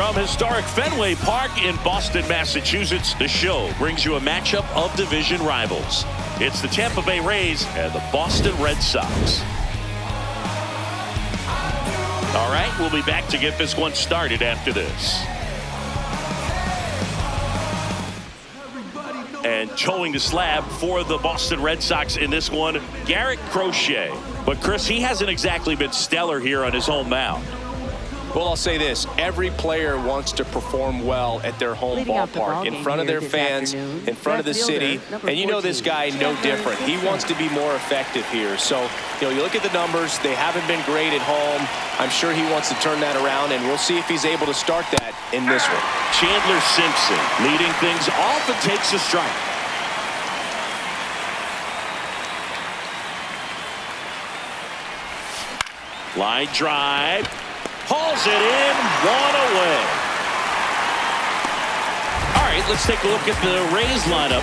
From historic Fenway Park in Boston, Massachusetts, the show brings you a matchup of division rivals. It's the Tampa Bay Rays and the Boston Red Sox. All right, we'll be back to get this one started after this. And towing the slab for the Boston Red Sox in this one, Garrett Crochet. But Chris, he hasn't exactly been stellar here on his home mound. Well, I'll say this. Every player wants to perform well at their home ballpark, in front of their fans, in front of the city. And you know this guy no different. He wants to be more effective here. So, you look at the numbers. They haven't been great at home. I'm sure he wants to turn that around, and we'll see if he's able to start that in this one. Chandler Simpson leading things off and takes a strike. Line drive. Hauls it in, one away. All right, let's take a look at the Rays lineup.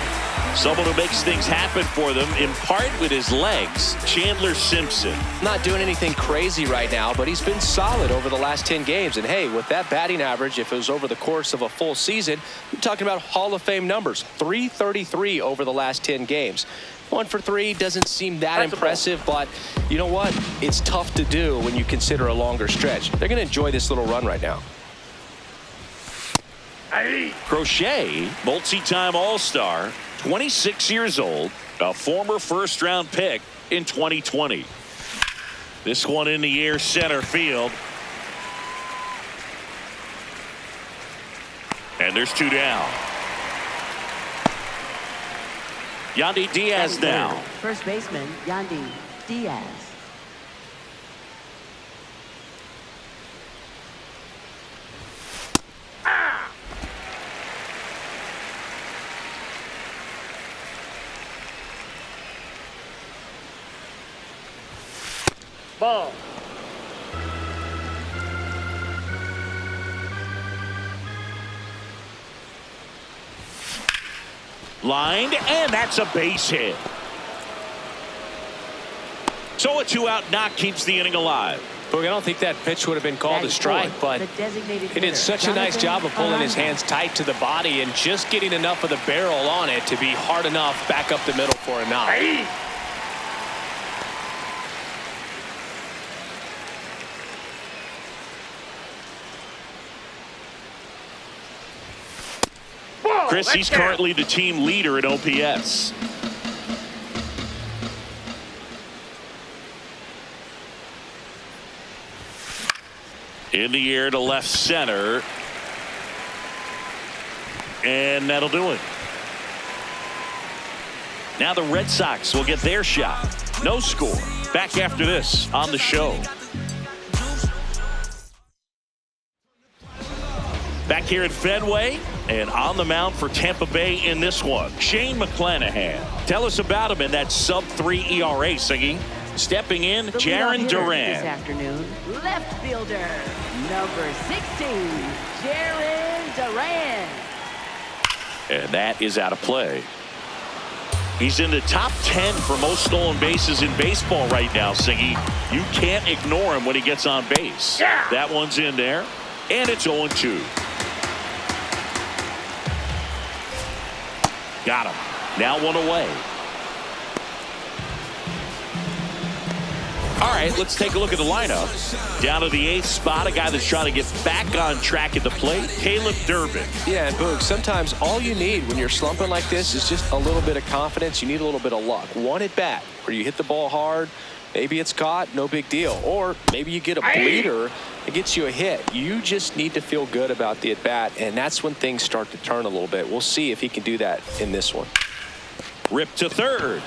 Someone who makes things happen for them, in part with his legs, Chandler Simpson. Not doing anything crazy right now, but he's been solid over the last 10 games. And hey, with that batting average, if it was over the course of a full season, you're talking about Hall of Fame numbers. 333 over the last 10 games. 1 for 3 doesn't seem that impressive, but you know what? It's tough to do when you consider a longer stretch. They're going to enjoy this little run right now. Crochet, multi-time All-Star, 26 years old, a former first-round pick in 2020. This one in the air, center field. And there's 2 down. Yandy Diaz now. First baseman, Yandy Diaz. Ball. Lined, and that's a base hit. So a 2-out knock keeps the inning alive. Boog, I don't think that pitch would have been called a strike, but he did such a nice job of pulling his hands tight to the body and just getting enough of the barrel on it to be hard enough back up the middle for a knock. Chris, he's currently the team leader in OPS. In the air to left center. And that'll do it. Now the Red Sox will get their shot. No score. Back after this on the show. Back here at Fenway and on the mound for Tampa Bay in this one, Shane McClanahan. Tell us about him in that sub-3 ERA, Siggy. Stepping in, Jarren Duran. This afternoon, left fielder, number 16, Jarren Duran. And that is out of play. He's in the top 10 for most stolen bases in baseball right now, Siggy. You can't ignore him when he gets on base. Yeah. That one's in there, and it's 0-2. Got him. Now 1 away. All right, let's take a look at the lineup. Down to the 8th spot, a guy that's trying to get back on track at the plate, Caleb Durbin. Yeah, and Boog, sometimes all you need when you're slumping like this is just a little bit of confidence. You need a little bit of luck. One at bat where you hit the ball hard, maybe it's caught, no big deal. Or maybe you get a bleeder, it gets you a hit. You just need to feel good about the at bat, and that's when things start to turn a little bit. We'll see if he can do that in this one. Rip to third.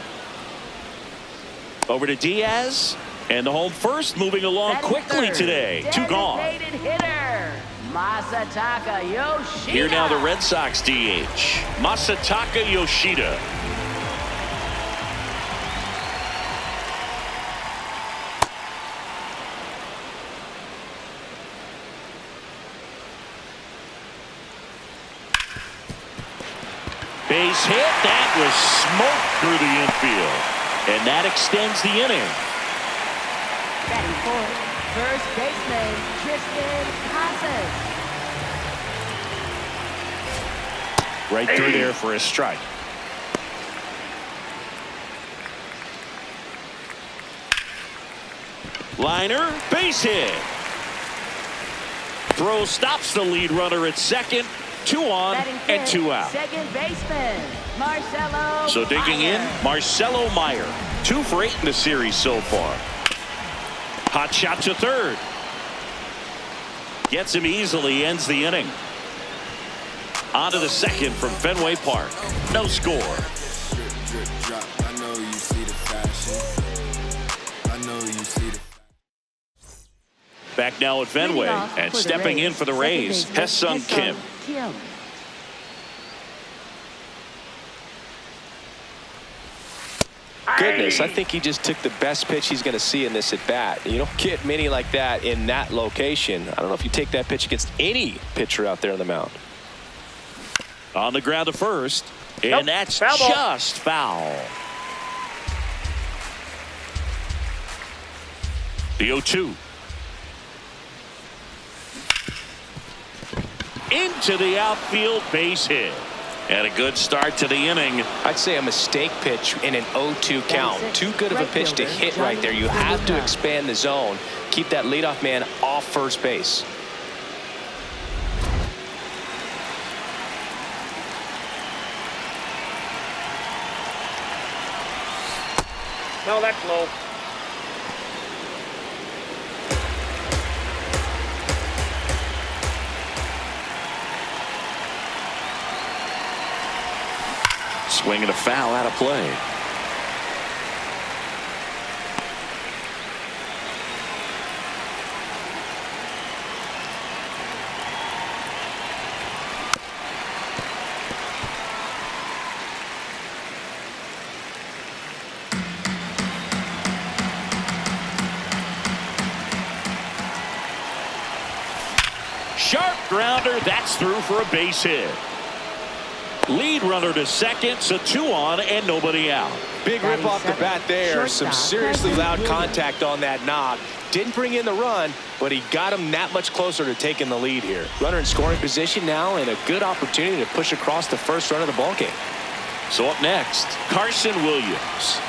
Over to Diaz. And the home first moving along quickly today. 2 gone. Hitter, Masataka Yoshida. Here now the Red Sox DH, Masataka Yoshida. Base hit. That was smoked through the infield. And that extends the inning. Batting fourth, first baseman Tristan Casas. Right through there for a strike. Liner, base hit. Throw stops the lead runner at second. 2 on and 2 out. Second baseman, Marcelo. So digging in, Marcelo Meyer. 2 for 8 in the series so far. Hot shot to third. Gets him easily, ends the inning. On to the second from Fenway Park. No score. Back now at Fenway, and stepping in for the Rays, Hesung Kim. Goodness, I think he just took the best pitch he's going to see in this at bat. You don't get many like that in that location. I don't know if you take that pitch against any pitcher out there on the mound. On the ground to first, and that's just foul. The 0-2. Into the outfield, base hit. And a good start to the inning. I'd say a mistake pitch in an 0-2 count. Too good of a pitch to hit right there. You have to expand the zone. Keep that leadoff man off first base. No, that's low. Swinging a foul out of play. Sharp grounder, that's through for a base hit. Lead runner to second, so 2 on and nobody out. Big rip off the bat there. Some seriously loud contact on that knock. Didn't bring in the run, but he got him that much closer to taking the lead here. Runner in scoring position now, and a good opportunity to push across the first run of the ballgame. So up next, Carson Williams.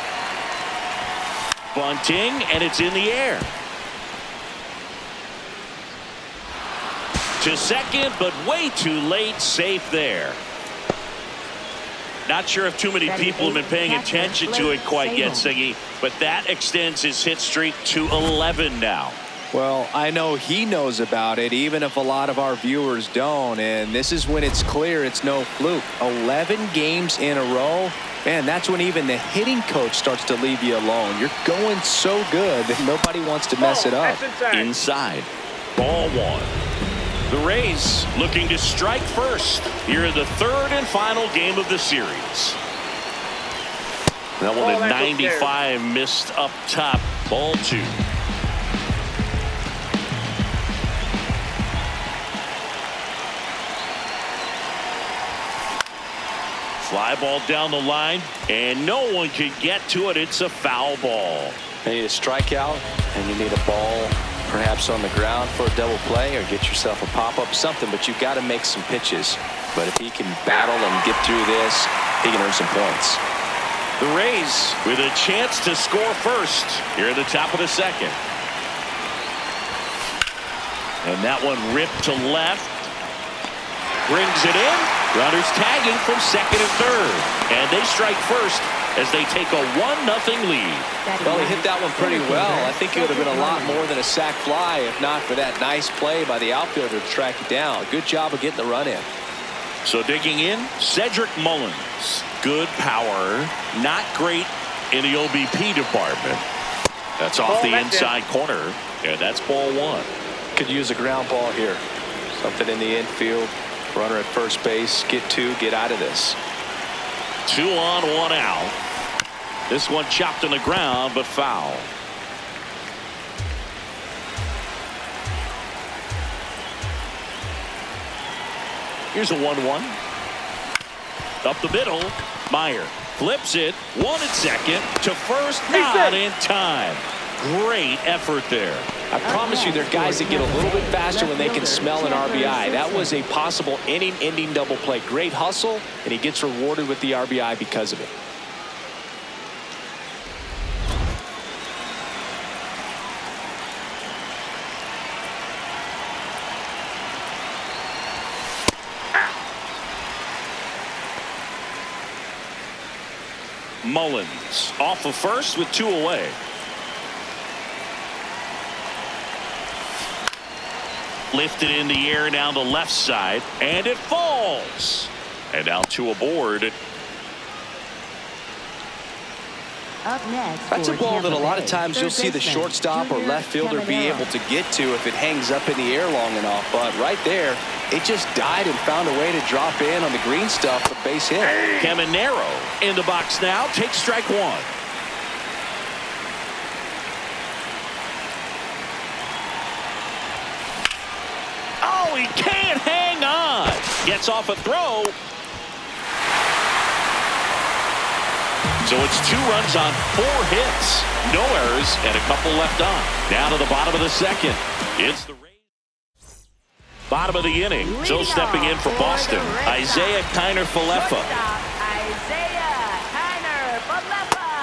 Bunting, and it's in the air. To second, but way too late. Safe there. Not sure if too many people have been paying attention to it quite yet, Siggy, but that extends his hit streak to 11 now. Well, I know he knows about it, even if a lot of our viewers don't. And this is when it's clear it's no fluke. 11 games in a row. Man, that's when even the hitting coach starts to leave you alone. You're going so good that nobody wants to mess it up. Inside. Ball 1. The Rays looking to strike first here in the third and final game of the series. That one at 95 missed up top. Ball 2. Fly ball down the line, and no one can get to it. It's a foul ball. You need a strikeout, and you need a ball perhaps on the ground for a double play, or get yourself a pop-up, something, but you've got to make some pitches. But if he can battle and get through this, he can earn some points. The Rays with a chance to score first here at the top of the second. And that one ripped to left. Brings it in. Runners tagging from second and third. And they strike first as they take a 1-0 lead. Well, he hit that one pretty well. I think it would have been a lot more than a sac fly if not for that nice play by the outfielder to track it down. Good job of getting the run in. So digging in, Cedric Mullins. Good power. Not great in the OBP department. That's off the inside corner. And that's ball 1. Could use a ground ball here. Something in the infield. Runner at first base. Get 2. Get out of this. 2 on, 1 out. This one chopped on the ground, but foul. Here's a 1-1. Up the middle. Meyer flips it. 1 at second. To first. Not in time. Great effort there. I promise you, there are guys that get a little bit faster when they can smell an RBI. That was a possible inning-ending double play. Great hustle, and he gets rewarded with the RBI because of it. Mullins off of first with 2 away. Lifted in the air down the left side, and it falls. And now 2 aboard. Up next, That's a ball that a lot of times you'll see the shortstop or left fielder be able to get to if it hangs up in the air long enough. But right there, it just died and found a way to drop in on the green stuff for base hit. Caminero in the box now. Takes strike 1. Oh, he can't hang on. Gets off a throw. So it's 2 runs on 4 hits. No errors and a couple left on. Down to the bottom of the second. It's the bottom of the inning. So stepping in for Boston, Isaiah Kiner-Falefa.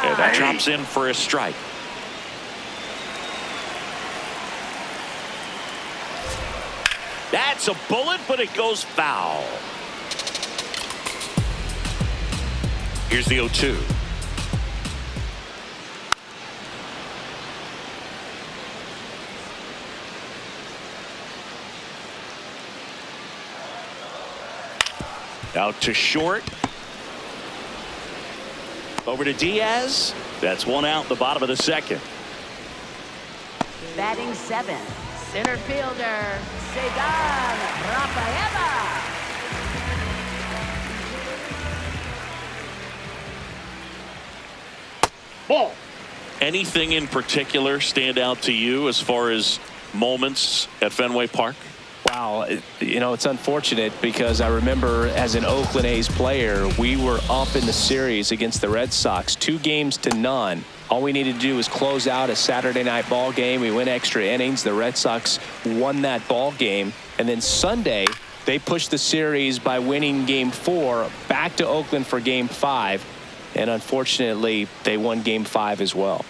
And that drops in for a strike. That's a bullet, but it goes foul. Here's the 0-2. Out to short. Over to Diaz. That's 1 out, the bottom of the second. Batting 7th, center fielder, Cedar Rafaela. Ball. Anything in particular stand out to you as far as moments at Fenway Park? Wow, you know, it's unfortunate because I remember as an Oakland A's player, we were up in the series against the Red Sox, 2-0. All we needed to do was close out a Saturday night ball game. We went extra innings. The Red Sox won that ball game. And then Sunday, they pushed the series by winning Game 4 back to Oakland for Game 5. And unfortunately, they won Game 5 as well.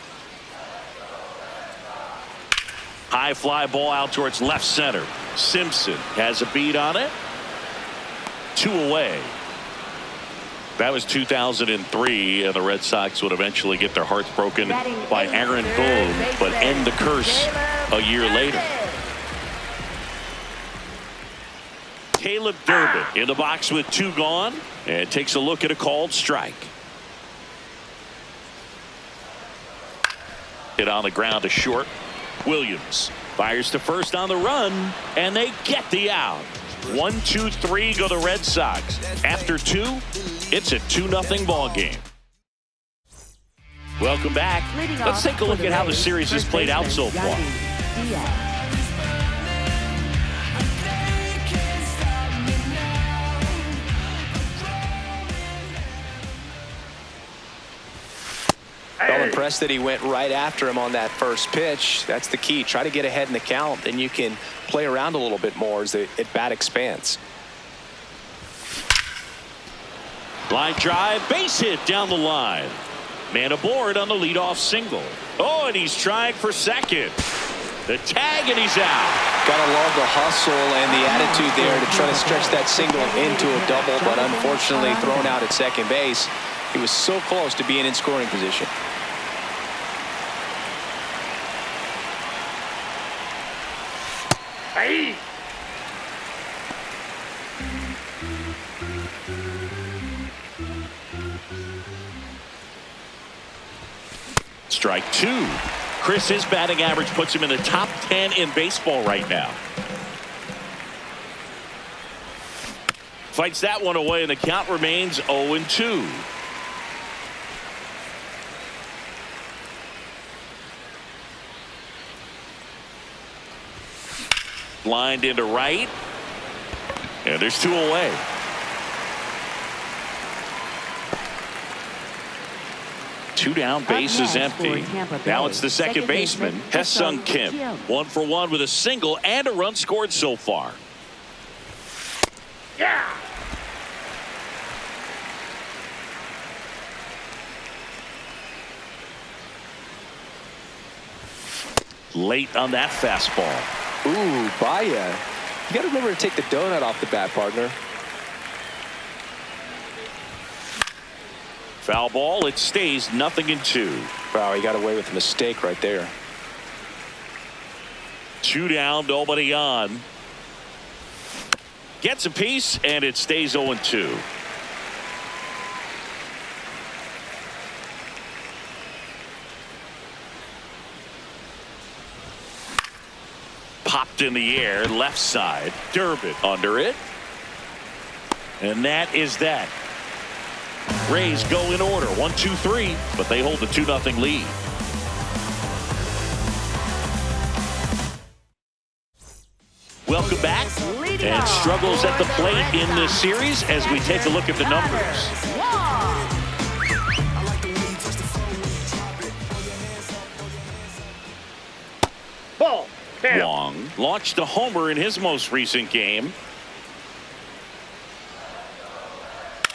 High fly ball out towards left center. Simpson has a beat on it. 2 away. That was 2003, and the Red Sox would eventually get their hearts broken by Aaron Boone, but end the curse a year later. Caleb Durbin in the box with 2 gone, and takes a look at a called strike. Hit on the ground to short. Williams fires to first on the run, and they get the out. 1, 2, 3 go the Red Sox. After 2, it's a 2-0 ball game. Welcome back. Let's take a look at how the series has played out so far. Well, impressed that he went right after him on that first pitch. That's the key. Try to get ahead in the count, then you can play around a little bit more as the at-bat expands. Line drive, base hit down the line. Man aboard on the leadoff single. Oh, and he's trying for second. The tag, and he's out. Gotta love the hustle and the attitude there to try to stretch that single into a double, but unfortunately thrown out at second base. He was so close to being in scoring position. Hey. Strike 2. Chris, his batting average puts him in the top 10 in baseball right now. Fights that one away, and the count remains 0-2. Lined into right, and there's 2 away. 2 down, base is next for empty. Tampa Bay, Now it's the second baseman, Hesung Kim. 1 for 1 with a single and a run scored so far. Yeah. Late on that fastball. Ooh, Baya. You got to remember to take the donut off the bat, partner. Foul ball. It stays 0-2. Wow, he got away with a mistake right there. 2 down, nobody on. Gets a piece, and it stays 0-2. Popped in the air, left side. Durbin under it. And that is that. Rays go in order, 1-2-3, but they hold the 2-0 lead. Welcome back. And struggles at the plate in this series as we take a look at the numbers. Ball. Wong launched a homer in his most recent game.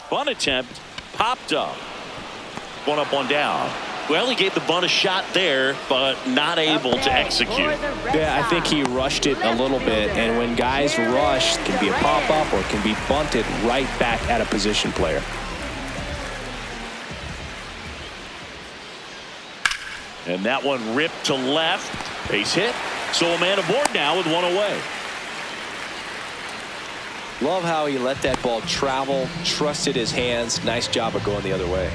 Bunt attempt popped up. 1 up, 1 down. Well, he gave the bunt a shot there, but not able to execute. Yeah, I think he rushed it a little bit, and when guys rush, it can be a pop-up or it can be bunted right back at a position player. And that one ripped to left. Base hit. So a man aboard now with 1 away. Love how he let that ball travel, trusted his hands. Nice job of going the other way.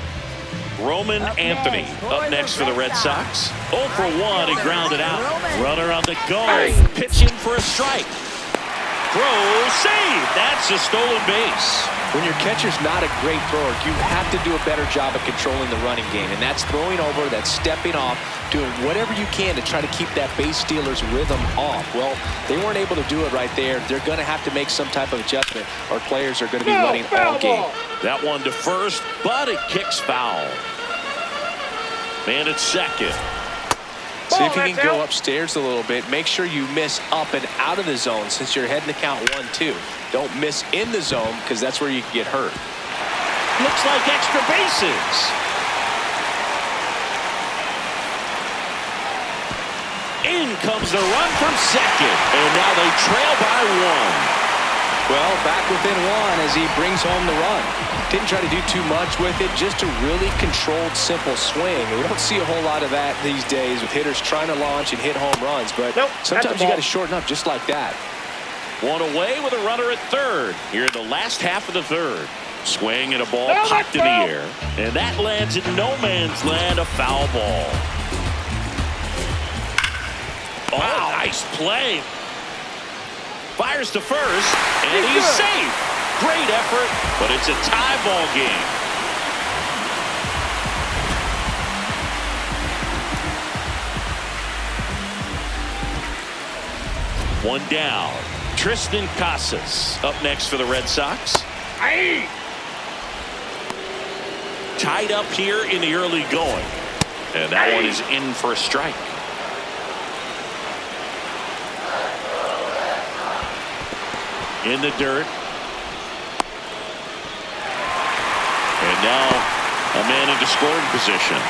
Roman Anthony up next for the Red Sox. 0 for 1. He grounded out. Runner on the go. Pitching for a strike. Throw, save. That's a stolen base. When your catcher's not a great thrower, you have to do a better job of controlling the running game. And that's throwing over, that's stepping off, doing whatever you can to try to keep that base stealer's rhythm off. Well, they weren't able to do it right there. They're going to have to make some type of adjustment, or players are going to be running all game. That one to first, but it kicks foul. Man at second. See if you can go upstairs a little bit. Make sure you miss up and out of the zone since you're heading to count 1-2. Don't miss in the zone because that's where you can get hurt. Looks like extra bases. In comes the run from second, and now they trail by 1. Well, back within 1 as he brings home the run. Didn't try to do too much with it, just a really controlled, simple swing. We don't see a whole lot of that these days with hitters trying to launch and hit home runs, but sometimes you got to shorten up just like that. 1 away with a runner at third here in the last half of the third. Swing and a ball popped in the air, and that lands in no man's land, a foul ball. Oh, nice play. Fires to first, and he's safe. Great effort, but it's a tie ball game. One down. Tristan Casas up next for the Red Sox. Aye. Tied up here in the early going. And that one is in for a strike. In the dirt. And now a man into scoring position.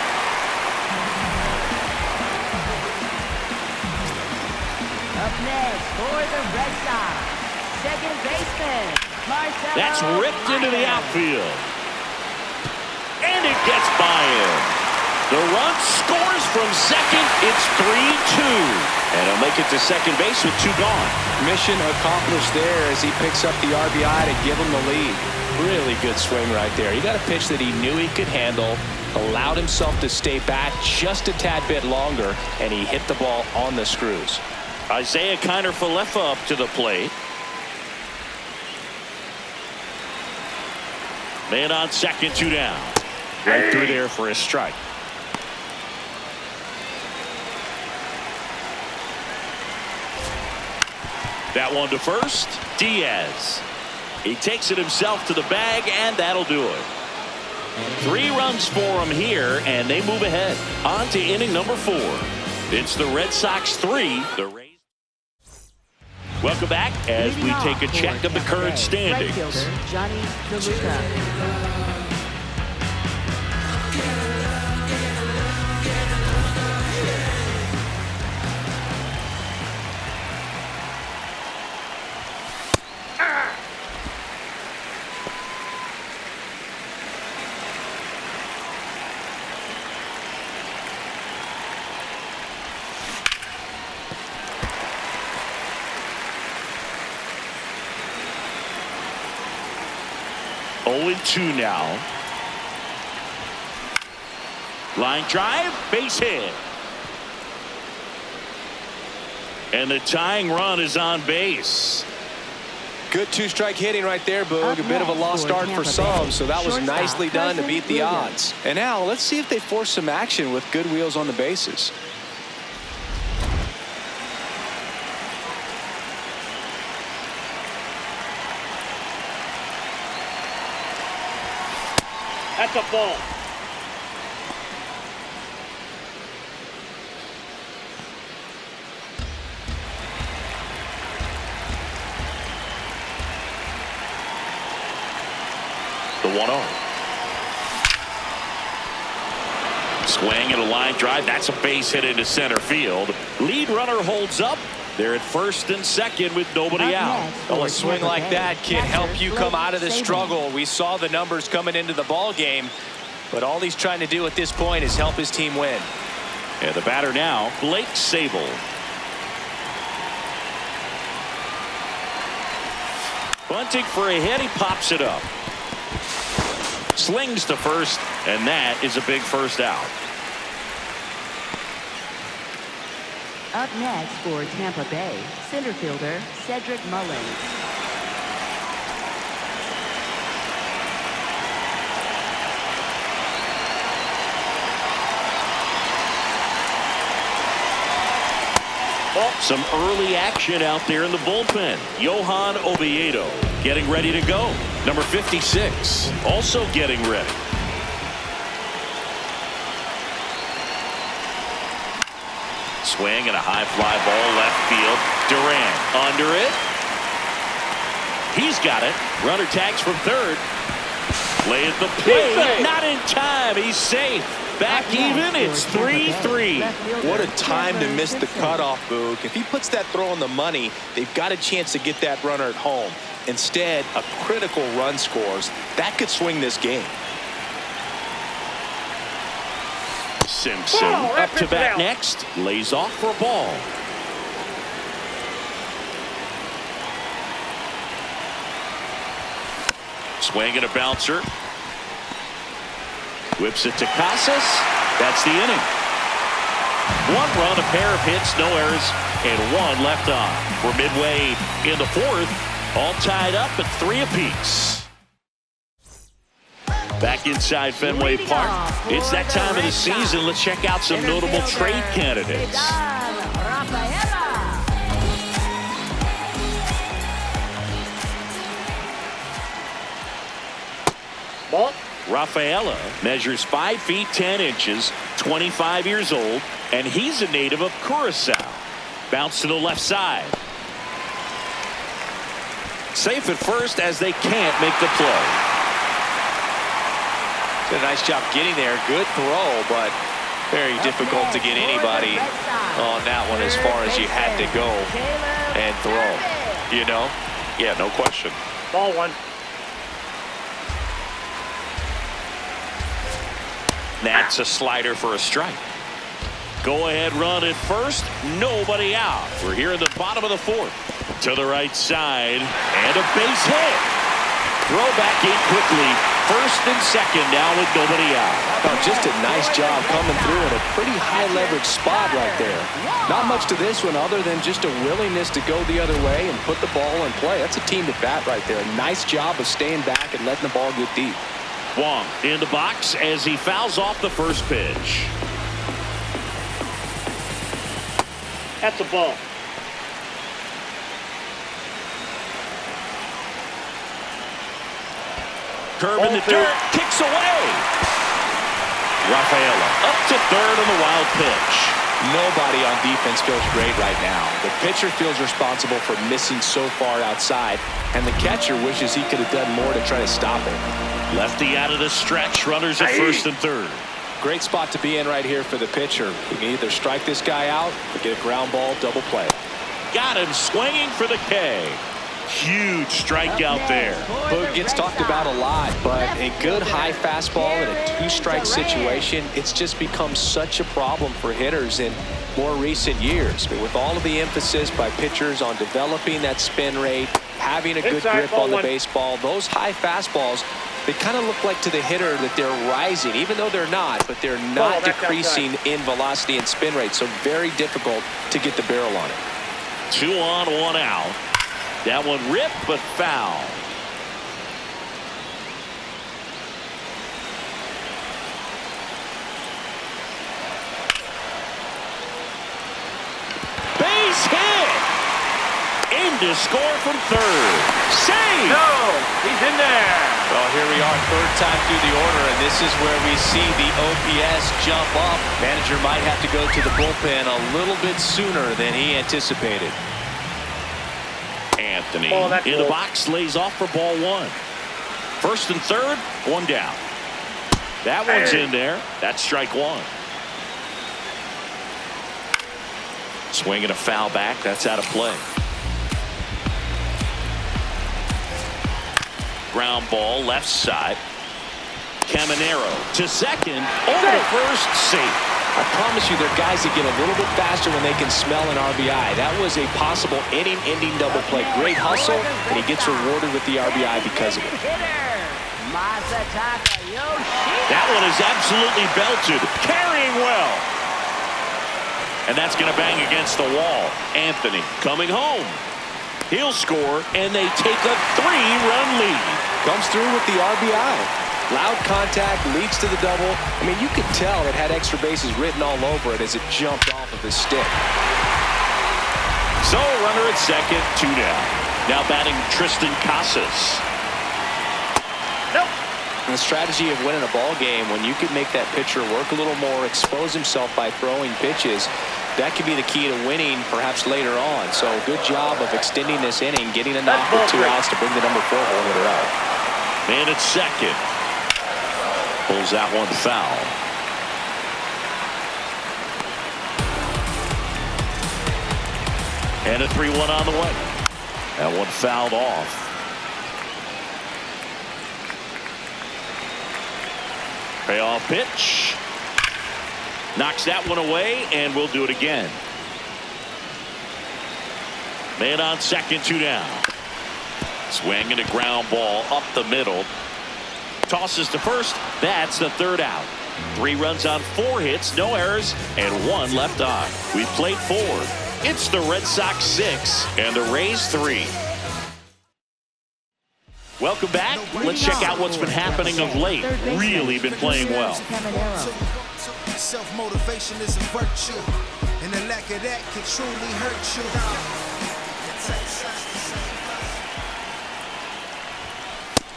Up next for the Red Sox, second baseman, Marcelo. That's ripped into the outfield. And it gets by him. The run scores from second. It's 3-2. And he'll make it to second base with 2 gone. Mission accomplished there as he picks up the RBI to give him the lead. Really good swing right there. He got a pitch that he knew he could handle, allowed himself to stay back just a tad bit longer, and he hit the ball on the screws. Isaiah Kiner-Falefa up to the plate. Man on second, 2 down. Right through there for a strike. That one to first. Diaz. He takes it himself to the bag, and that'll do it. 3 runs for them here, and they move ahead. On to inning number 4. It's the Red Sox 3. The Rays. Welcome back as we take a check of the current standings. Right fielder, Johnny DeLuca. Oh, 2 now. Line drive, base hit. And the tying run is on base. Good 2-strike hitting right there, Boog. A bit of a lost start for some, so that was nicely done to beat the odds. And now let's see if they force some action with good wheels on the bases. That's a ball. The 1-0. Swing and a line drive. That's a base hit into center field. Lead runner holds up. They're at first and second with nobody out. Well, a swing like that can help you come out of this struggle. We saw the numbers coming into the ball game, but all he's trying to do at this point is help his team win. And the batter now, Blake Sable. Bunting for a hit. He pops it up. Slings to first, and that is a big first out. Up next for Tampa Bay, center fielder Cedric Mullins. Some early action out there in the bullpen. Johan Oviedo getting ready to go. Number 56 also getting ready. Swing and a high fly ball left field. Durant under it. He's got it. Runner tags from third. Play at the plate. Not in time. He's safe. Back even. It's 3-3. What a time to miss the cutoff, Boog. If he puts that throw on the money, they've got a chance to get that runner at home. Instead, a critical run scores. That could swing this game. Simpson up to bat next. Lays off for a ball. Swing and a bouncer. Whips it to Casas. That's the inning. 1 run, a pair of hits, no errors, and 1 left on. We're midway in the 4th. All tied up at 3 apiece. Back inside Fenway Park. It's that time of the season. Let's check out some notable trade candidates. Ball. Rafaela measures 5 feet 10 inches, 25 years old, and he's a native of Curacao. Bounce to the left side. Safe at first as they can't make the play. Did a nice job getting there. Good throw, but very difficult to get anybody on that one as far as you had to go and throw. You know? Yeah, no question. Ball 1. That's a slider for a strike. Go ahead run at first. Nobody out. We're here in the bottom of the 4th. To the right side. And a base hit. Throw back in quickly. First and second now with nobody out. Oh, just a nice job coming through in a pretty high leverage spot right there. Not much to this one other than just a willingness to go the other way and put the ball in play. That's a team at bat right there. Nice job of staying back and letting the ball get deep. Wong in the box as he fouls off the first pitch. That's a ball. Curve in the dirt. Kicks It's away. Rafaela up to third on the wild pitch. Nobody on defense feels great right now. The pitcher feels responsible for missing so far outside, and the catcher wishes he could have done more to try to stop it. Lefty out of the stretch. Runners at first and third. Great spot to be in right here for the pitcher. He can either strike this guy out or get a ground ball double play. Got him swinging for the K. Huge strikeout there. Boog gets talked about a lot, but a good high fastball in a two-strike situation, it's just become such a problem for hitters in more recent years. I mean, with all of the emphasis by pitchers on developing that spin rate, having a good grip on the baseball, those high fastballs, they kind of look like to the hitter that they're rising, even though they're not, but they're not decreasing in velocity and spin rate, so very difficult to get the barrel on it. 2 on, 1 out. That one ripped, but foul. Base hit! In to score from third. Save! No, he's in there. Well, here we are, third time through the order, and this is where we see the OPS jump up. Manager might have to go to the bullpen a little bit sooner than he anticipated. Anthony in the box, lays off for ball 1. First and third, 1 down. That one's in there. That's strike 1. Swinging a foul back. That's out of play. Ground ball left side. Caminero to second. Over to first, safe. I promise you, there are guys that get a little bit faster when they can smell an RBI. That was a possible inning-ending double play. Great hustle, and he gets rewarded with the RBI because of it. That one is absolutely belted. Carrying well. And that's going to bang against the wall. Anthony coming home. He'll score, and they take a 3-run lead. Comes through with the RBI. Loud contact, leads to the double. I mean, you could tell it had extra bases written all over it as it jumped off of his stick. So, runner at second, 2 down. Now batting Tristan Casas. Nope. And the strategy of winning a ball game, when you can make that pitcher work a little more, expose himself by throwing pitches, that could be the key to winning perhaps later on. So, good job of extending this inning, getting a knock with 2 outs to bring the number 4 home hitter out. Man at second. Pulls that one foul. And a 3-1 on the way. That one fouled off. Payoff pitch. Knocks that one away, and we'll do it again. Man on second, 2 down. Swinging a ground ball up the middle. Tosses to first. That's the 3rd out. 3 runs on 4 hits, no errors, and 1 left on. We've played 4. It's the Red Sox 6 and the Rays 3. Welcome back. Let's check out what's been happening of late. Really been playing well. Self-motivation is a virtue, and the lack of that can truly hurt you.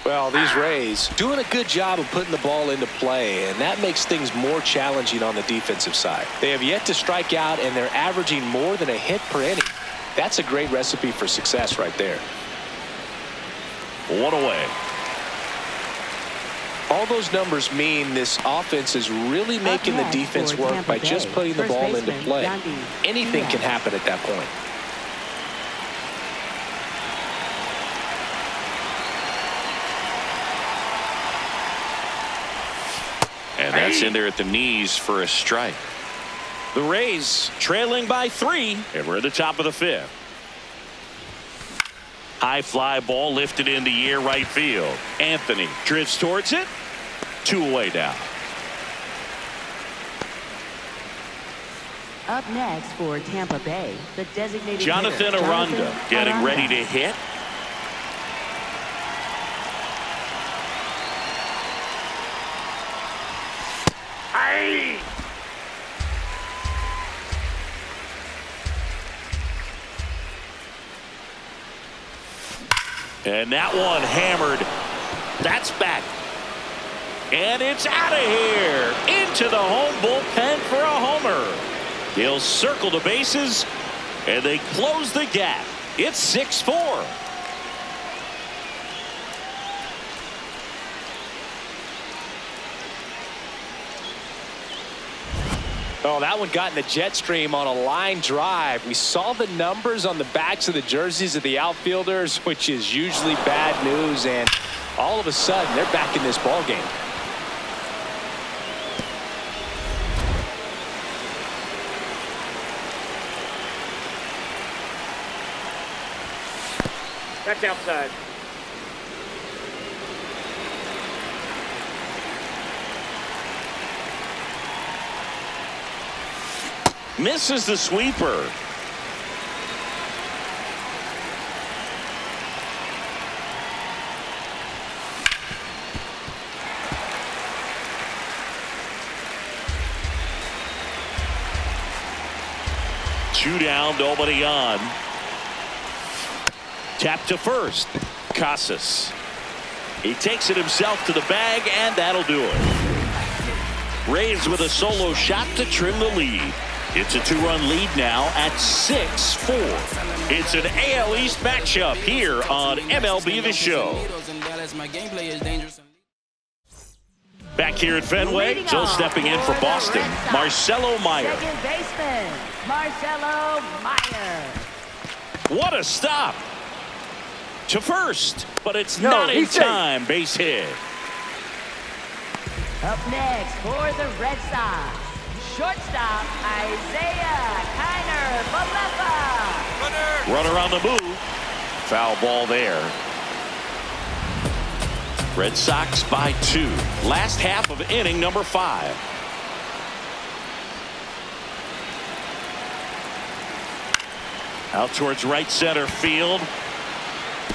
Well, these Rays doing a good job of putting the ball into play, and that makes things more challenging on the defensive side. They have yet to strike out, and they're averaging more than a hit per inning. That's a great recipe for success right there. 1 away. All those numbers mean this offense is really making the defense work by just putting the ball into play. Anything can happen at that point. And that's in there at the knees for a strike. The Rays trailing by 3, and we're at the top of the 5th. High fly ball lifted in the air right field. Anthony drifts towards it. 2 away now. Up next for Tampa Bay, the designated Jonathan hitter, Aranda getting ready to hit. And that one hammered. That's back. And it's out of here. Into the home bullpen for a homer. He'll circle the bases, and they close the gap. It's 6-4. Oh, that one got in the jet stream on a line drive. We saw the numbers on the backs of the jerseys of the outfielders, which is usually bad news, and all of a sudden they're back in this ball game. That's outside. Misses the sweeper. Two down, nobody on. Tap to first. Casas. He takes it himself to the bag, and that'll do it. Rays with a solo shot to trim the lead. It's a 2-run lead now at 6-4. It's an AL East matchup here on MLB The Show. Back here at Fenway, Joe stepping in for Boston, Marcelo Meyer. Second baseman, Marcelo Meyer. What a stop. To first, but it's not in time. Base hit. Up next for the Red Sox, shortstop Isaiah Kiner-Falefa. Runner on the move. Foul ball there. Red Sox by 2. Last half of inning number 5. Out towards right center field.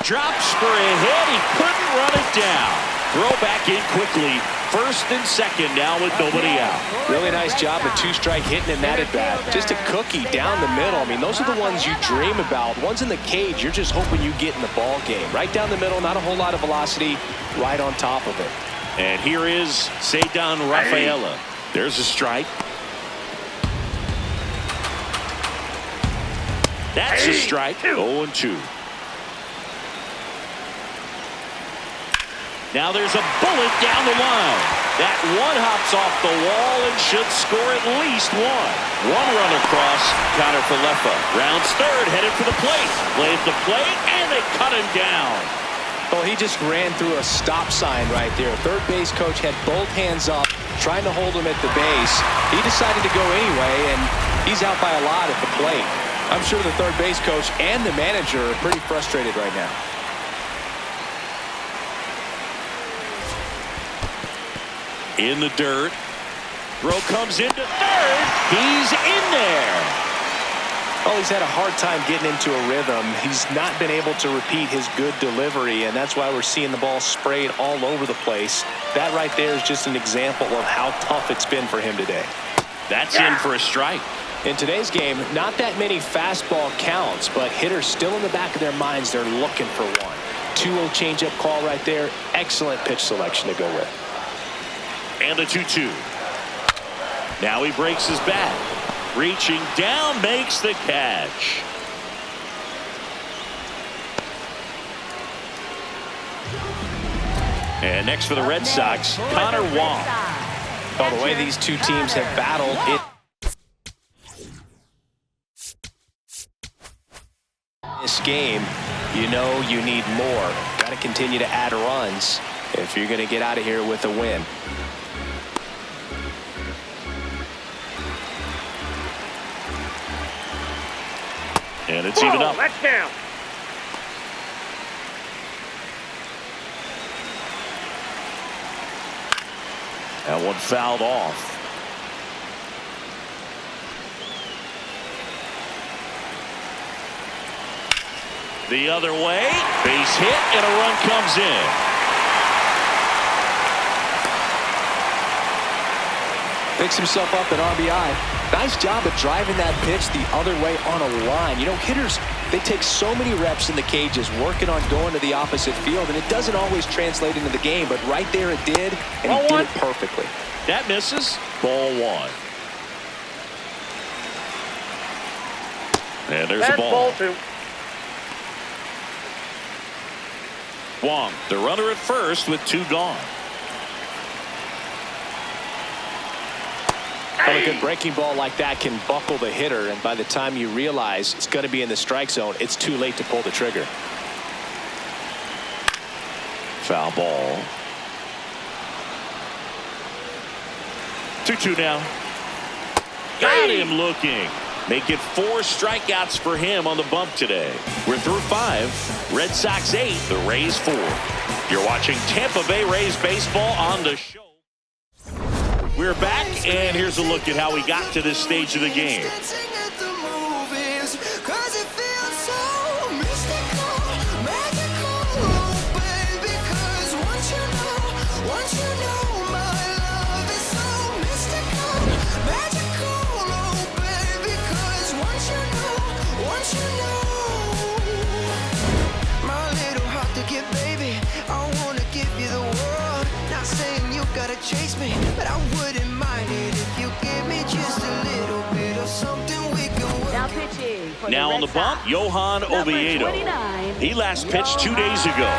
Drops for a hit. He couldn't run it down. Throw back in quickly. First and second now with nobody out. Really nice job of two-strike hitting in that at bat. Just a cookie down the middle. I mean, those are the ones you dream about. Ones in the cage, you're just hoping you get in the ball game. Right down the middle, not a whole lot of velocity, right on top of it. And here is Ceddanne Rafaela. There's a strike. That's a strike. 0-2. Now there's a bullet down the line. That one hops off the wall and should score at least one. One run across. Kiner-Falefa rounds third, headed for the plate. Play at the plate, and they cut him down. Well, he just ran through a stop sign right there. Third base coach had both hands up, trying to hold him at the base. He decided to go anyway, and he's out by a lot at the plate. I'm sure the third base coach and the manager are pretty frustrated right now. In the dirt. Throw comes into third. He's in there. Well, he's had a hard time getting into a rhythm. He's not been able to repeat his good delivery, and that's why we're seeing the ball sprayed all over the place. That right there is just an example of how tough it's been for him today. That's in for a strike. In today's game, not that many fastball counts, but hitters still in the back of their minds, they're looking for one. 2-0 changeup call right there. Excellent pitch selection to go with. And a 2-2. Now he breaks his bat. Reaching down, makes the catch. And next for the Red Sox, Connor Wong. Oh, the way these two teams have battled it. This game, you know you need more. Got to continue to add runs if you're going to get out of here with a win. And it's even up. Let's count. That one fouled off. The other way. Base hit, and a run comes in. Picks himself up at RBI. Nice job of driving that pitch the other way on a line. You know, hitters They take so many reps in the cages working on going to the opposite field, and it doesn't always translate into the game, but right there it did, and he did it perfectly. That misses. Ball one. And there's the ball. Ball two. Wong, the runner at first with two gone. Well, a good breaking ball like that can buckle the hitter, and by the time you realize it's going to be in the strike zone, it's too late to pull the trigger. Foul ball. 2-2 now. Got him looking. Make it 4 strikeouts for him on the bump today. We're through 5. Red Sox 8, the Rays 4. You're watching Tampa Bay Rays baseball on the show. We're back, and here's a look at how we got to this stage of the game. Chase me, but I wouldn't mind it if you give me just a little bit of something we can work. Now pitching for Now on the bump, Johan Oviedo. He last pitched 2 days ago.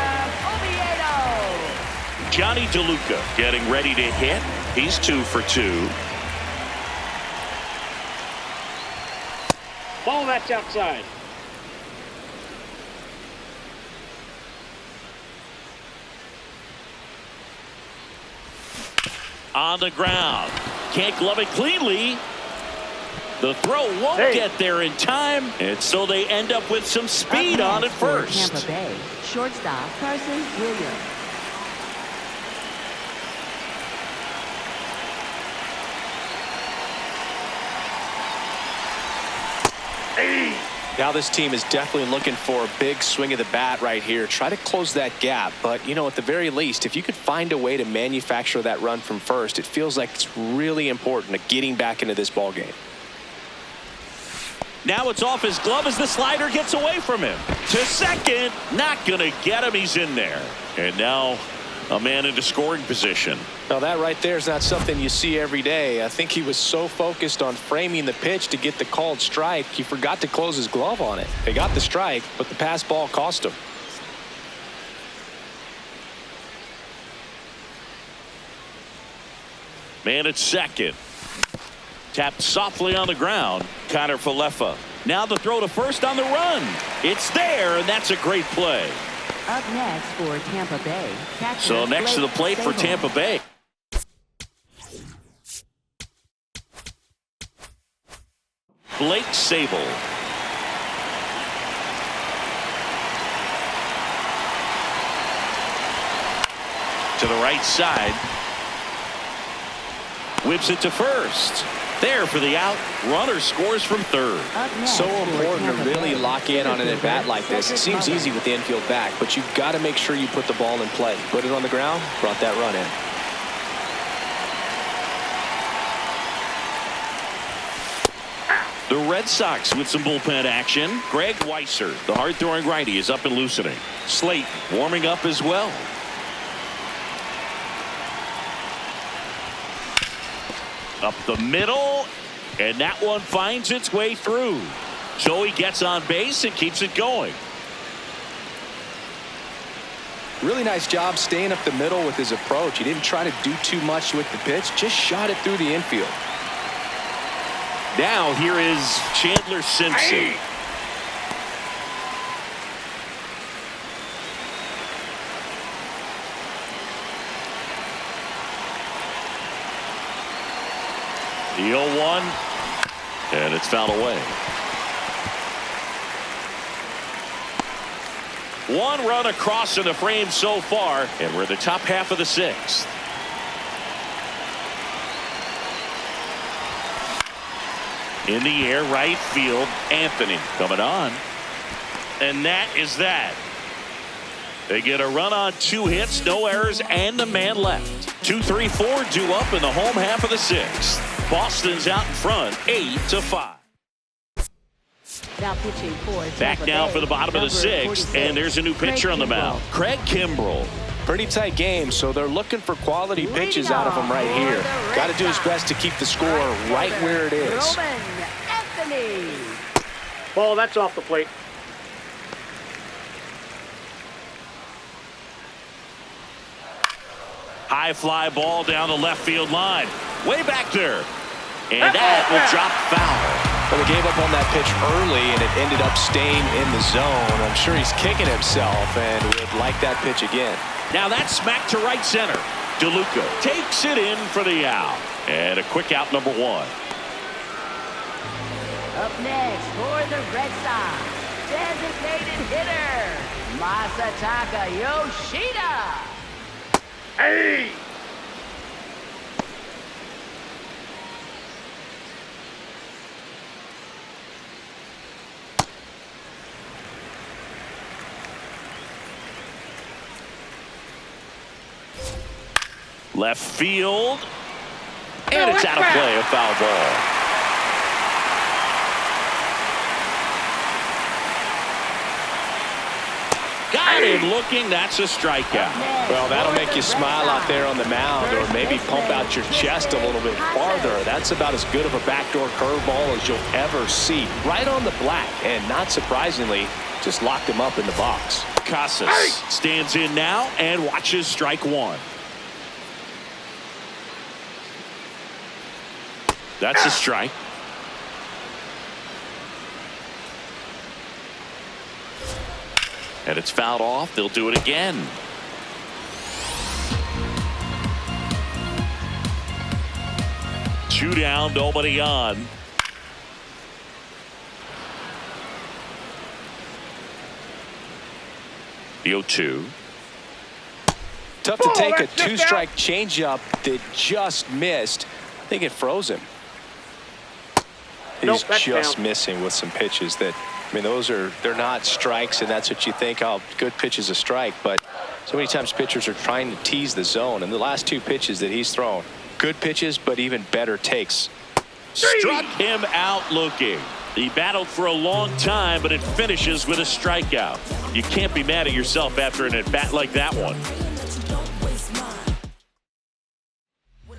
Oviedo. Johnny DeLuca getting ready to hit. He's 2 for 2. Ball that's outside. On the ground. Can't glove it cleanly. The throw won't get there in time, and so they end up with some speed on at first. Tampa Bay, shortstop Carson Williams. Now this team is definitely looking for a big swing of the bat right here. Try to close that gap. But, you know, at the very least, if you could find a way to manufacture that run from first, it feels like it's really important to getting back into this ball game. Now it's off his glove as the slider gets away from him. To second. Not going to get him. He's in there. And now a man into scoring position. Now that right there is not something you see every day. I think he was so focused on framing the pitch to get the called strike, he forgot to close his glove on it. They got the strike, but the pass ball cost him. Man at second. Tapped softly on the ground. Connor Falefa. Now the throw to first on the run. It's there, and that's a great play. Up next for Tampa Bay. Catcher So next to the plate for Tampa Bay. Blake Sable. To the right side. Whips it to first. There for the out. Runner scores from third. So important to really lock in on an at-bat like this. It seems easy with the infield back, but you've got to make sure you put the ball in play. Put it on the ground, brought that run in. The Red Sox with some bullpen action. Greg Weisser, the hard-throwing righty, is up and loosening. Slate warming up as well. Up the middle, and that one finds its way through. So he gets on base and keeps it going. Really nice job staying up the middle with his approach. He didn't try to do too much with the pitch, just shot it through the infield. Now here is Chandler Simpson. The 0-1, and it's fouled away. One run across in the frame so far, and we're in the top half of the 6th. In the air, right field, Anthony coming on. And that is that. They get a run on 2 hits, no errors, and a man left. 2-3-4 due up in the home half of the 6th. Boston's out in front, 8-5. Now pitching for Back Tampa now Bay, for the bottom of the number 6th, 46, and there's a new pitcher on the mound. Craig Kimbrell. Pretty tight game, so they're looking for quality pitches out of him right here. Got to do his best to keep the score right where it is. Roman Anthony. Ball, that's off the plate. High fly ball down the left field line. Way back there. And that will drop foul. Well, he gave up on that pitch early, and it ended up staying in the zone. I'm sure he's kicking himself and would like that pitch again. Now that's smacked to right center. DeLuca takes it in for the out. And a quick out, number 1. Up next for the Red Sox, designated hitter, Masataka Yoshida. Hey! Left field. And it's out of play, a foul ball. Got him looking. That's a strikeout. Well, that'll make you smile out there on the mound, or maybe pump out your chest a little bit farther. That's about as good of a backdoor curveball as you'll ever see. Right on the black, and not surprisingly, just locked him up in the box. Casas stands in now and watches strike 1. That's a strike. And it's fouled off. They'll do it again. Two down, nobody on. The 0-2. Tough to take a two-strike changeup that just missed. I think it froze him. He's just missing with some pitches that, I mean, they're not strikes, and that's what you think, oh, good pitch is a strike. But so many times pitchers are trying to tease the zone, and the last 2 pitches that he's thrown, good pitches, but even better takes. Struck him out looking. He battled for a long time, but it finishes with a strikeout. You can't be mad at yourself after an at-bat like that one.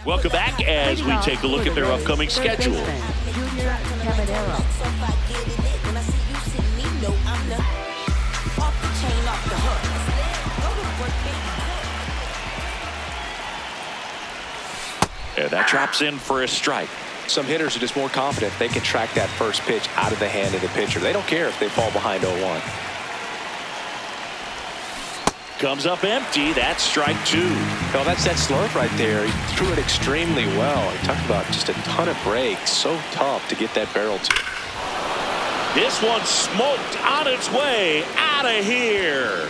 Welcome back as we take a look at their upcoming schedule. And that drops in for a strike. Some hitters are just more confident they can track that first pitch out of the hand of the pitcher. They don't care if they fall behind 0-1. Comes up empty. That's strike 2. Well, that's that slurve right there. He threw it extremely well. He talked about just a ton of breaks. So tough to get that barrel to. This one smoked on its way out of here.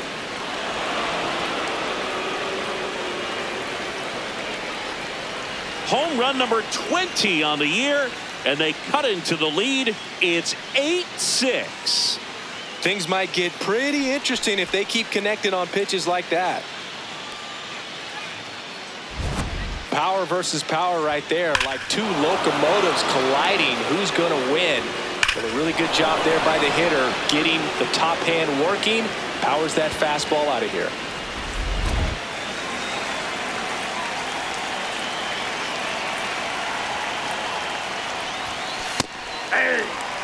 Home run number 20 on the year, and they cut into the lead. It's 8-6. Things might get pretty interesting if they keep connecting on pitches like that. Power versus power right there, like 2 locomotives colliding. Who's going to win? But a really good job there by the hitter, getting the top hand working. Powers that fastball out of here.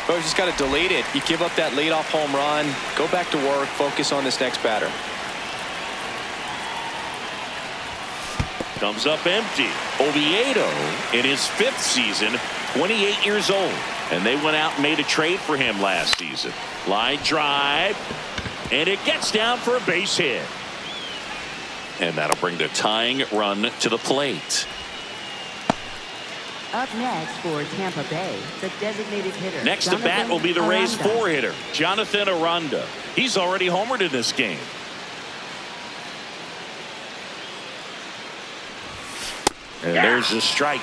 But you just got to delete it. You give up that leadoff home run, go back to work, focus on this next batter. Comes up empty. Oviedo in his 5th season, 28 years old. And they went out and made a trade for him last season. Line drive. And it gets down for a base hit. And that'll bring the tying run to the plate. Up next for Tampa Bay, the designated hitter. Next to bat will be the Rays' 4-hitter, Jonathan Aranda. He's already homered in this game. And there's a strike.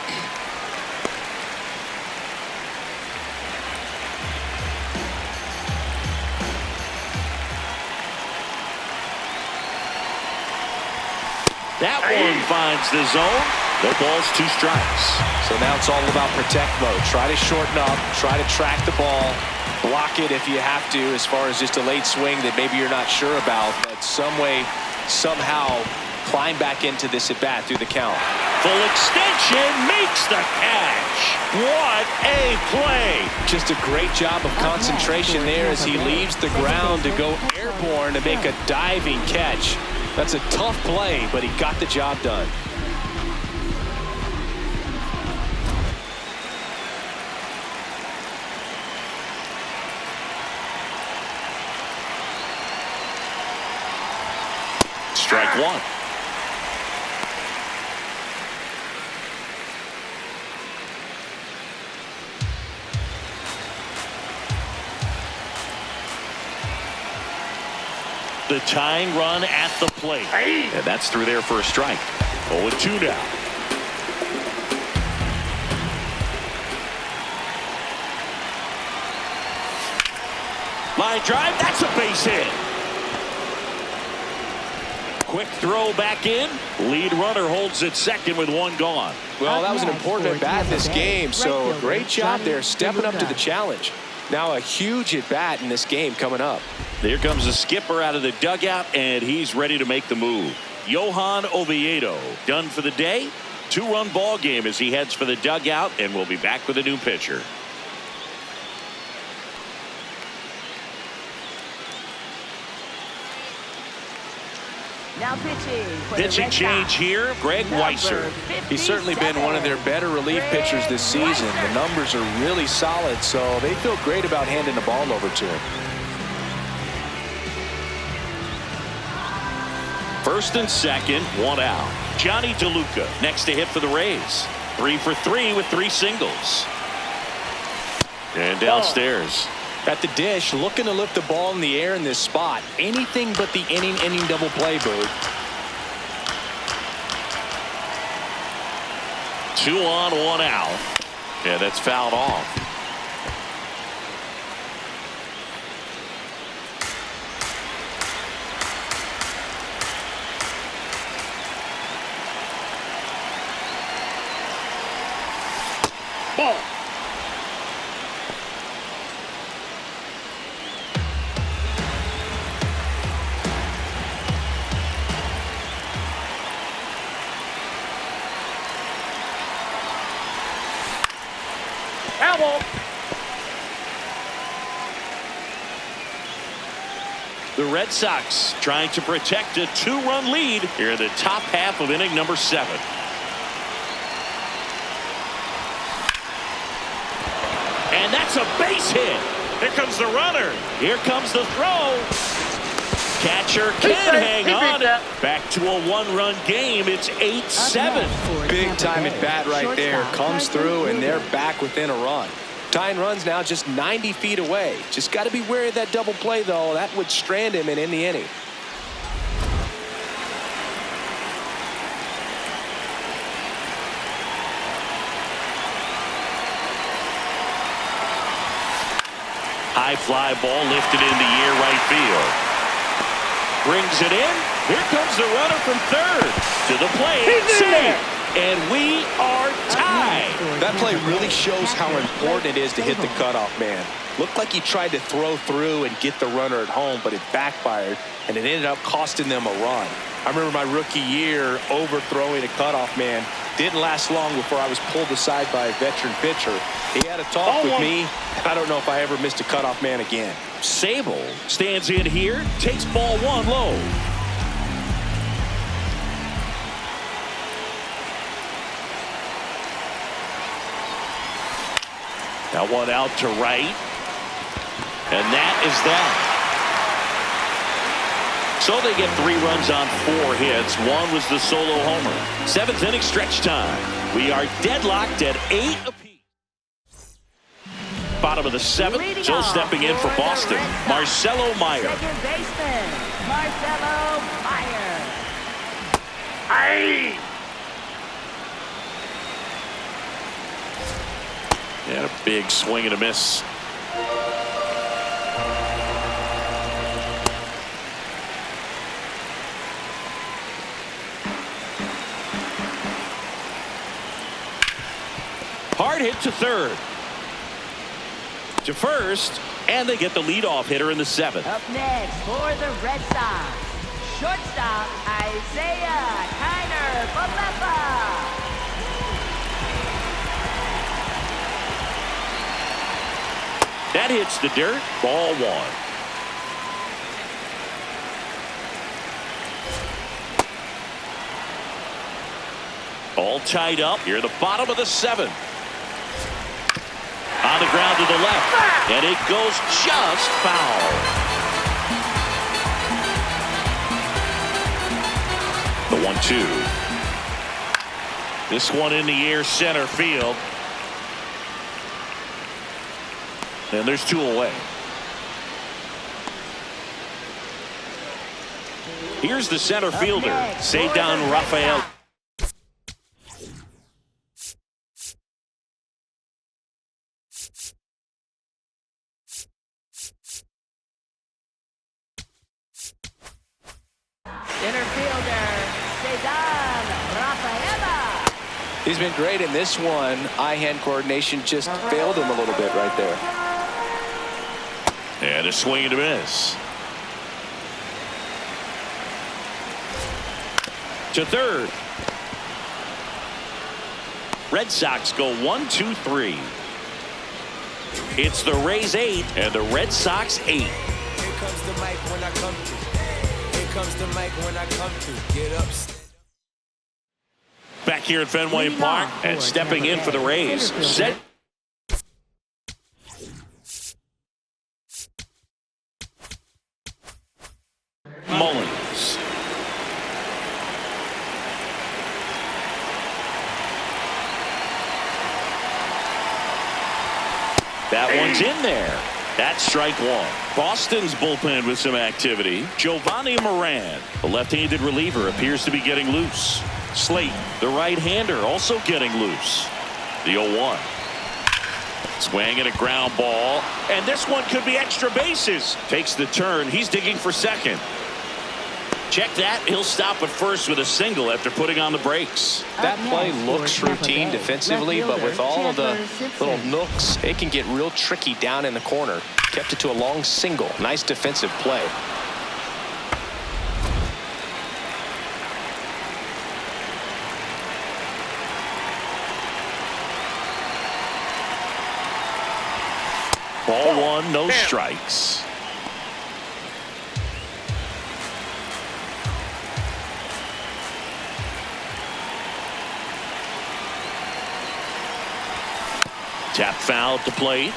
That one finds the zone. No balls, 2 strikes. So now it's all about protect mode. Try to shorten up, try to track the ball, block it if you have to, as far as just a late swing that maybe you're not sure about, but some way, somehow climb back into this at bat through the count. Full extension, makes the catch. What a play. Just a great job of concentration there as he leaves the ground to go airborne to make a diving catch. That's a tough play, but he got the job done. Strike 1. The tying run at the plate. And that's through there for a strike. 0-2 now. Line drive, that's a base hit. Quick throw back in. Lead runner holds at second with 1 gone. Well, that was an important at bat in this game, so a great job there stepping up to the challenge. Now a huge at bat in this game coming up. There comes the skipper out of the dugout, and he's ready to make the move. Johan Oviedo done for the day. 2-run ball game as he heads for the dugout, and we'll be back with a new pitcher. Now pitching change here, Greg Weisser. He's certainly been one of their better relief pitchers this season. The numbers are really solid, so they feel great about handing the ball over to him. First and second, 1 out. Johnny DeLuca next to hit for the Rays. 3 for 3 with 3 singles. And downstairs. At the dish, looking to lift the ball in the air in this spot. Anything but the inning double play, Boo. 2 on, 1 out. Yeah, that's fouled off. Ball. The Red Sox trying to protect a 2-run lead here in the top half of inning number 7. And that's a base hit. Here comes the runner. Here comes the throw. Catcher can hang on. Back to a 1-run game. It's 8-7. Big time at bat right there. Comes through, and they're back within a run. Tying runs now just 90 feet away. Just got to be wary of that double play, though. That would strand him and end the inning. High fly ball lifted in the air right field. Brings it in. Here comes the runner from third. To the plate. Safe. And we are tied. That play really shows how important it is to hit the cutoff man. Looked like he tried to throw through and get the runner at home, but it backfired, and it ended up costing them a run. I remember my rookie year overthrowing a cutoff man. Didn't last long before I was pulled aside by a veteran pitcher. He had a talk with me, and I don't know if I ever missed a cutoff man again. Sable stands in here, takes ball 1 low. That one out to right. And that is that. So they get 3 runs on 4 hits. 1 was the solo homer. 7th inning stretch time. We are deadlocked at 8 apiece. Bottom of the 7th. Still stepping in for Boston. Marcelo Meyer. Second baseman, Marcelo Meyer. Aye. And a big swing and a miss. hard hit to third. To first, and they get the leadoff hitter in the 7th. Up next for the Red Sox, shortstop Isaiah Kiner-Falefa. That hits the dirt. Ball 1. All tied up here at the bottom of the 7th. On the ground to the left, and it goes just foul. The 1-2. This one in the air, center field. And there's 2 away. Here's the center fielder, Cedar Rafael. Center fielder, Cedar Rafaela. He's been great in this one. Eye-hand coordination just failed him a little bit right there. And a swing and a miss. To third. Red Sox go 1-2-3. It's the Rays 8 and the Red Sox 8. Here comes the mic when I come through. Here comes the mic when I come through. Get up. Back here at Fenway Park and stepping in for the Rays. Set. Mullins. That one's in there. That's strike 1. Boston's bullpen with some activity. Giovanni Moran, the left-handed reliever, appears to be getting loose. Slate, the right-hander, also getting loose. The 0-1. Swing and a ground ball. And this one could be extra bases. Takes the turn. He's digging for second. Check that. He'll stop at first with a single after putting on the brakes. That play looks routine defensively, but with all of the little nooks, it can get real tricky down in the corner. Kept it to a long single. Nice defensive play. Ball 1, no strikes. Tap foul to plate.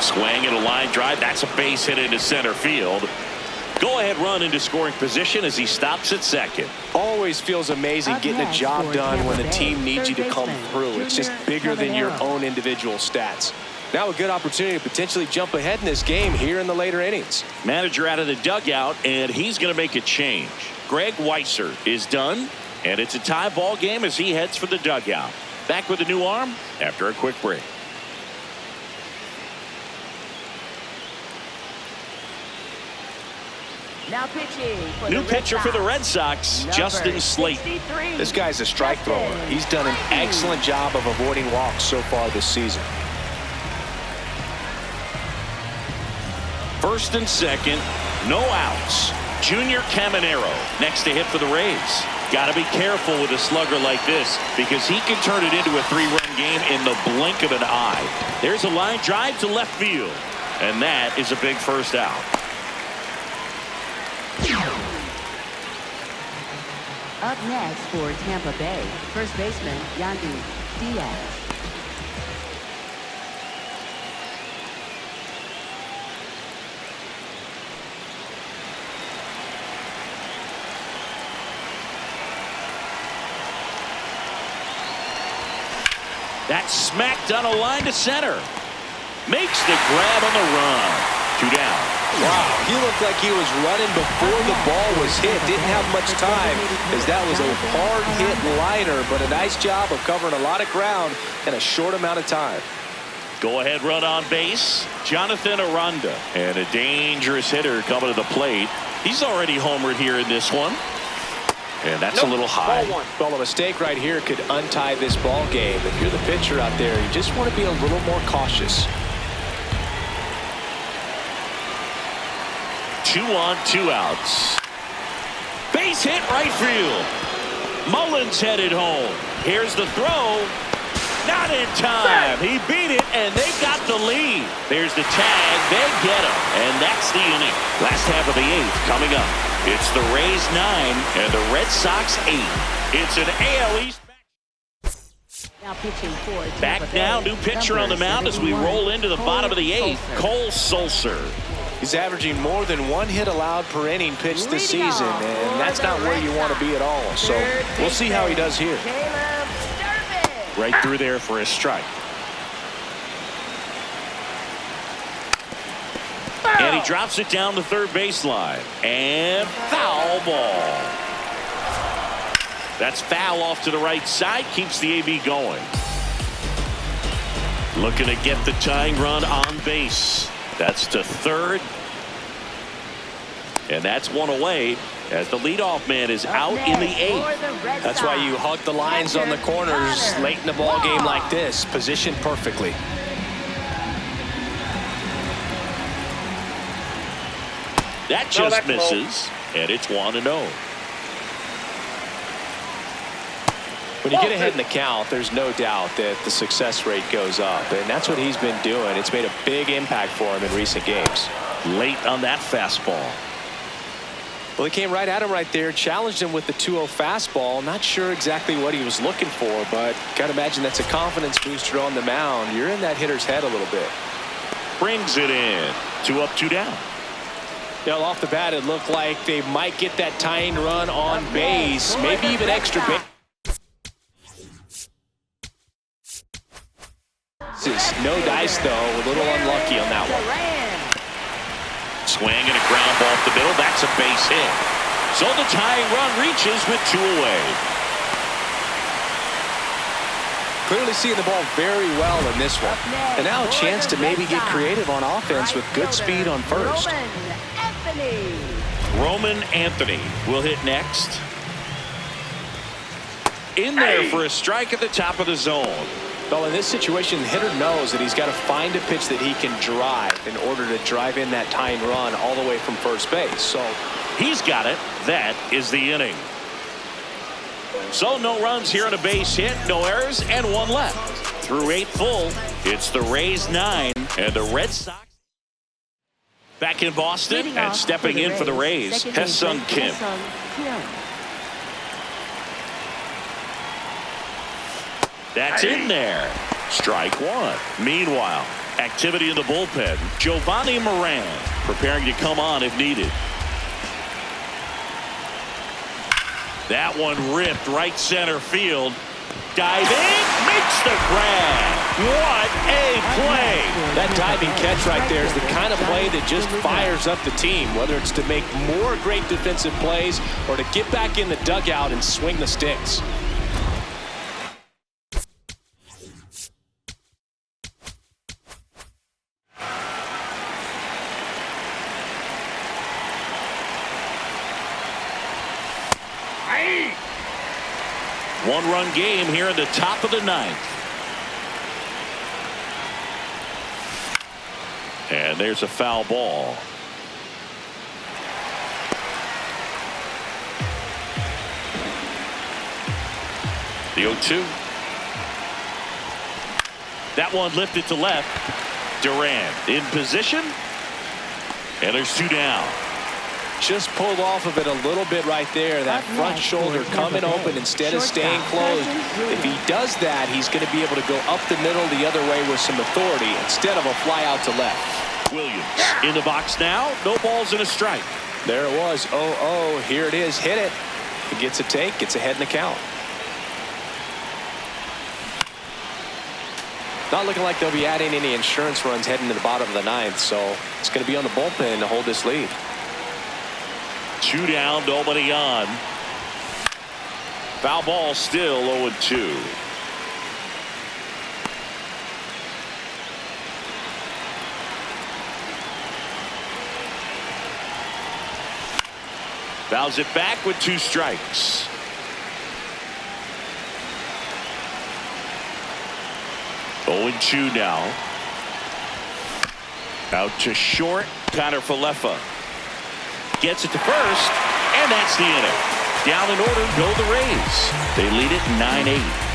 Swing and a line drive. That's a base hit into center field. Go-ahead run into scoring position as he stops at second. Always feels amazing getting the job done when the team needs you to come through. It's just bigger than your own individual stats. Now a good opportunity to potentially jump ahead in this game here in the later innings. Manager out of the dugout, and he's going to make a change. Greg Weisser is done, and it's a tie ball game as he heads for the dugout. Back with a new arm after a quick break. Now pitching for New pitcher for the Red Sox, Justin Slate. This guy's a strike thrower. He's done an excellent job of avoiding walks so far this season. First and second, no outs. Junior Caminero next to hit for the Rays. Got to be careful with a slugger like this because he can turn it into a 3-run game in the blink of an eye. There's a line drive to left field, and that is a big first out. Up next for Tampa Bay, first baseman Yandy Diaz. That's smacked on a line to center. Makes the grab on the run. 2 down. Wow, he looked like he was running before the ball was hit. Didn't have much time as that was a hard hit liner, but a nice job of covering a lot of ground in a short amount of time. Go-ahead run on base, Jonathan Aranda. And a dangerous hitter coming to the plate. He's already homered here in this one. And that's a little high. Well, a mistake right here could untie this ball game. If you're the pitcher out there, you just want to be a little more cautious. 2 on, 2 outs. Base hit right field. Mullins headed home. Here's the throw. Not in time. He beat it, and they got the lead. There's the tag. They get him, and that's the inning. Last half of the 8th coming up. It's the Rays 9 and the Red Sox 8. It's an AL East. Now pitching for Back Tampa now, Bay, new pitcher on the number mound as we 71, roll into the bottom of the 8th. Sulser. Cole Sulser. He's averaging more than 1 hit allowed per inning pitched this season, and that's not where you want to be at all. So we'll see how he does here. Right through there for a strike. And he drops it down the third baseline. And foul ball. That's foul off to the right side. Keeps the AB going. Looking to get the tying run on base. That's to third. And that's one away as the leadoff man is out in the 8th. That's why you hug the lines on the corners late in the ball game like this. Positioned perfectly. That just misses. And it's 1-0. When you get ahead in the count, there's no doubt that the success rate goes up, and that's what he's been doing. It's made a big impact for him in recent games. Late on that fastball. Well, he came right at him right there, challenged him with the 2-0 fastball. Not sure exactly what he was looking for, but got to imagine that's a confidence booster on the mound. You're in that hitter's head a little bit. Brings it in. 2 up, 2 down. You know, off the bat, it looked like they might get that tying run on base, maybe even extra base. No dice, though. A little unlucky on that one. Swing and a ground ball up the middle. That's a base hit. So the tying run reaches with 2 away. Clearly seeing the ball very well in this one. And now a chance to maybe get creative on offense with good speed on first. Roman Anthony will hit next. In there for a strike at the top of the zone. Well, in this situation, the hitter knows that he's got to find a pitch that he can drive in order to drive in that tying run all the way from first base. So he's got it. That is the inning. So no runs here on a base hit, no errors, and 1 left. Through 8 full, it's the Rays 9 and the Red Sox. Back in Boston and stepping in for the Rays, Hesung Kim. That's in there. Strike 1. Meanwhile, activity in the bullpen. Giovanni Moran preparing to come on if needed. That one ripped right center field. Diving, makes the grab. What a play. That diving catch right there is the kind of play that just fires up the team, whether it's to make more great defensive plays or to get back in the dugout and swing the sticks. One-run game here in the top of the 9th. And there's a foul ball. The 0-2. That one lifted to left. Durant in position. And there's 2 down. Just pulled off of it a little bit right there. That front shoulder coming open instead of staying closed. If he does that, he's going to be able to go up the middle the other way with some authority instead of a fly out to left. Williams in the box now. No balls and a strike. There it was. 0-0. Here it is. Hit it. He gets a take. Gets ahead in the count. Not looking like they'll be adding any insurance runs heading to the bottom of the 9th. So it's going to be on the bullpen to hold this lead. 2 down, nobody on. Foul ball still 0-2. Fouls it back with 2 strikes. Oh, 2 now. Out to short. Connor Falefa gets it to first, and that's the inning. Down in order go the Rays. They lead it 9-8.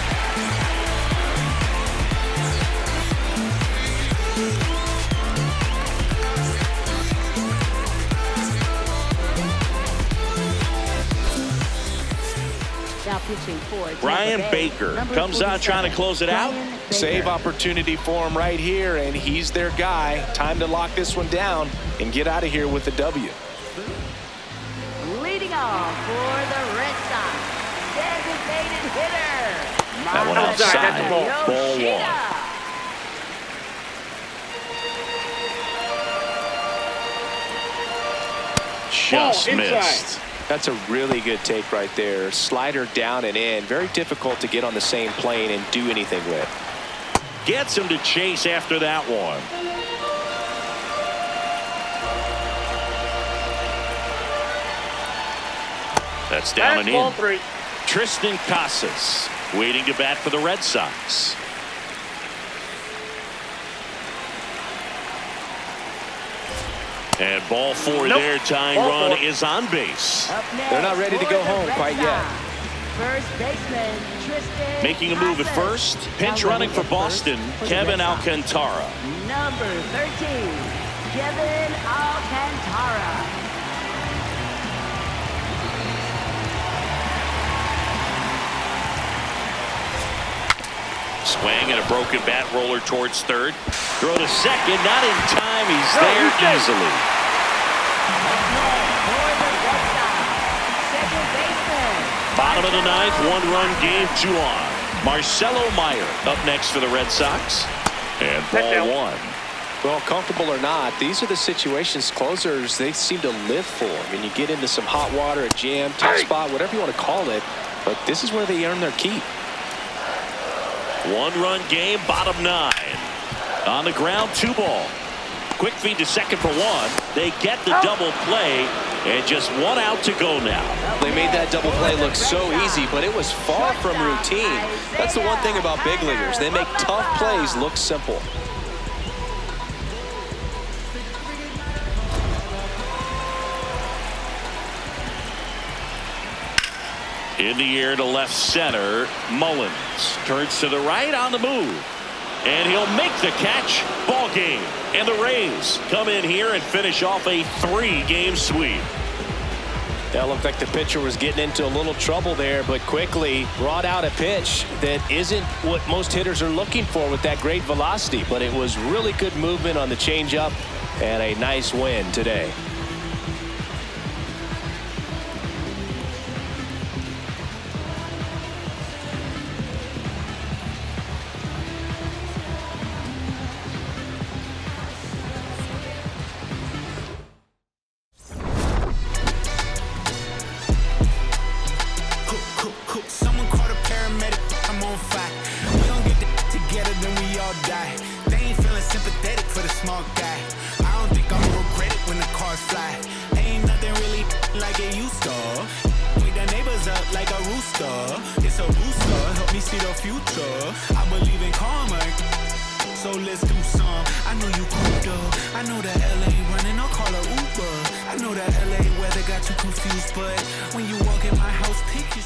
Now pitching for Brian Tampa Bay, Baker number comes on trying to 47, close it out. Brian Baker. Save opportunity for him right here, and he's their guy. Time to lock this one down and get out of here with the W. Leading off for the Red Sox, designated hitter. That one outside. That's a ball. Ball 1. Just Ball inside. missed. That's a really good take right there. Slider down and in. Very difficult to get on the same plane and do anything with. Gets him to chase after that one. That's down and Ball in. 3. Tristan Casas waiting to bat for the Red Sox. And ball 4 Nope. there. Tying Ball run 4. is on base. Up next They're not ready to for go the home Red quite Sox, yet. First baseman Tristan Making a move at Casas. first. Pinch Now running for at first Boston, for the Kevin Red Sox. Alcantara. Number 13, Kevin Alcantara. Swing and a broken bat roller towards third. Throw to second. Not in time. He's No, there he's dead. easily. For the Red Sox, second baseman. Bottom of the ninth. 1-run game, 2 on. Marcelo Meyer up next for the Red Sox. And ball down. 1. Well, comfortable or not, these are the situations closers they seem to live for. I mean, you get into some hot water, a jam, tough spot, whatever you want to call it, but this is where they earn their keep. 1-run game, bottom 9. On the ground, 2 ball. Quick feed to second for 1. They get the double play, and just 1 out to go now. They made that double play look so easy, but it was far from routine. That's the one thing about big leaguers. They make tough plays look simple. In the air to left center, Mullins turns to the right on the move. And he'll make the catch. Ball game. And the Rays come in here and finish off a 3-game sweep. That looked like the pitcher was getting into a little trouble there, but quickly brought out a pitch that isn't what most hitters are looking for with that great velocity. But it was really good movement on the changeup and a nice win today. Someone call the paramedic, I'm on fire. We don't get together, then we all die. They ain't feeling sympathetic for the small guy. I don't think I'ma regret it when the cars fly. Ain't nothing really like it used to. Wake the neighbors up like a rooster. It's a booster, help me see the future. I believe in karma, so let's do some. I know you cool up. I know that LA running, I'll call her Uber. I know that LA weather got you confused, but when you walk in my house, pick your